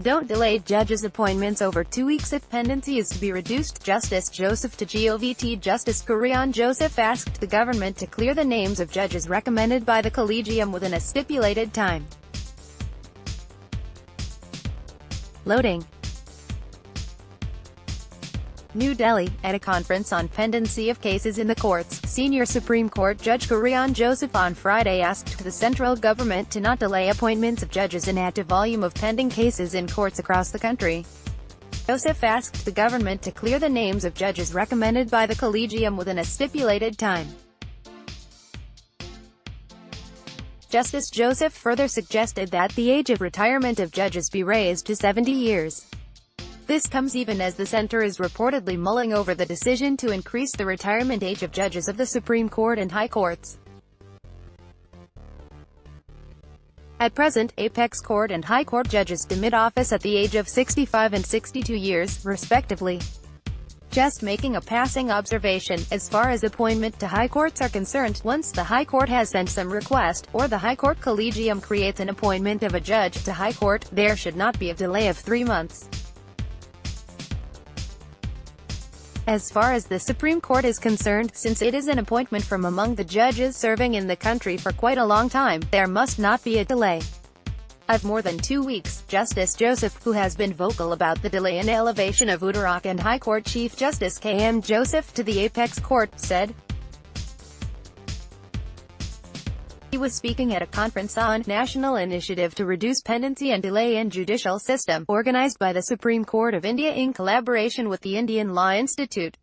Don't delay judges' appointments over 2 weeks if pendency is to be reduced. Justice Joseph to Govt. Justice Kurian Joseph asked the government to clear the names of judges recommended by the Collegium within a stipulated time. Loading. New Delhi, at a conference on pendency of cases in the courts, senior Supreme Court Judge Kurian Joseph on Friday asked the central government to not delay appointments of judges and add to volume of pending cases in courts across the country. Joseph asked the government to clear the names of judges recommended by the Collegium within a stipulated time. Justice Joseph further suggested that the age of retirement of judges be raised to 70 years. This comes even as the center is reportedly mulling over the decision to increase the retirement age of judges of the Supreme Court and High Courts. At present, Apex Court and High Court judges demit office at the age of 65 and 62 years, respectively. Just making a passing observation, as far as appointment to High Courts are concerned, once the High Court has sent some request, or the High Court Collegium creates an appointment of a judge to High Court, there should not be a delay of 3 months. As far as the Supreme Court is concerned, since it is an appointment from among the judges serving in the country for quite a long time, there must not be a delay of more than 2 weeks. Justice Joseph, who has been vocal about the delay in elevation of Uttarakhand and High Court Chief Justice K.M. Joseph to the Apex Court, said he was speaking at a conference on National Initiative to Reduce Pendency and Delay in Judicial System, organized by the Supreme Court of India in collaboration with the Indian Law Institute.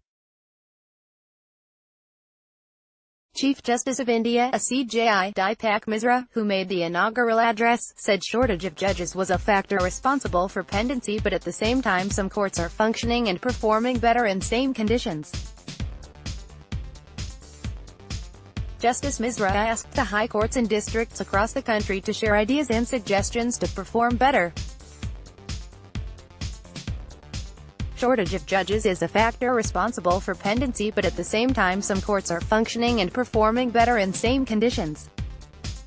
Chief Justice of India, a CJI, Deepak Misra, who made the inaugural address, said shortage of judges was a factor responsible for pendency, but at the same time some courts are functioning and performing better in same conditions. Justice Misra asked the high courts and districts across the country to share ideas and suggestions to perform better. Shortage of judges is a factor responsible for pendency, but at the same time some courts are functioning and performing better in same conditions.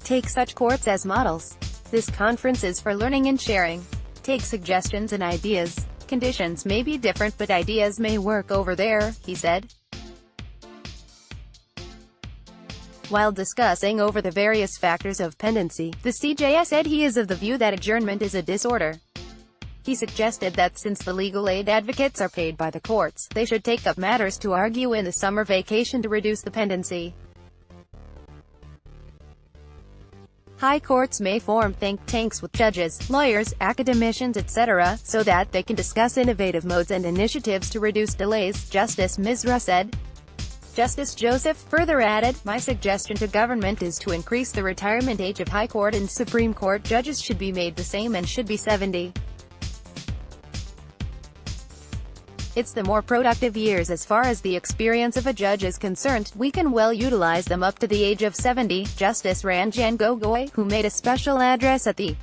Take such courts as models. This conference is for learning and sharing. Take suggestions and ideas. Conditions may be different but ideas may work over there, he said. While discussing over the various factors of pendency, the CJS said he is of the view that adjournment is a disorder. He suggested that since the legal aid advocates are paid by the courts, they should take up matters to argue in the summer vacation to reduce the pendency. High courts may form think tanks with judges, lawyers, academicians, etc., so that they can discuss innovative modes and initiatives to reduce delays, Justice Misra said. Justice Joseph further added, "My suggestion to government is to increase the retirement age of High Court and Supreme Court judges should be made the same and should be 70. It's the more productive years as far as the experience of a judge is concerned. We can well utilize them up to the age of 70, Justice Ranjan Gogoi, who made a special address at the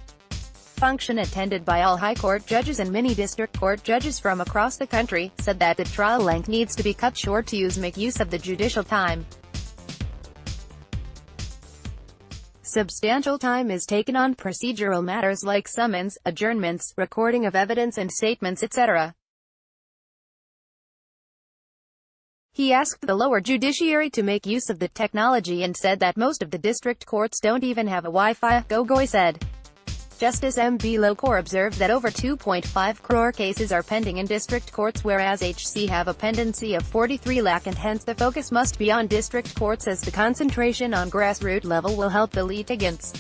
function attended by all High Court judges and many district court judges from across the country, said that the trial length needs to be cut short to make use of the judicial time. Substantial time is taken on procedural matters like summons, adjournments, recording of evidence and statements, etc. He asked the lower judiciary to make use of the technology and said that most of the district courts don't even have a Wi-Fi, Gogoi said. Justice M.B. Lokor observed that over 2.5 crore cases are pending in district courts, whereas HC have a pendency of 43 lakh, and hence the focus must be on district courts as the concentration on grassroots level will help the litigants.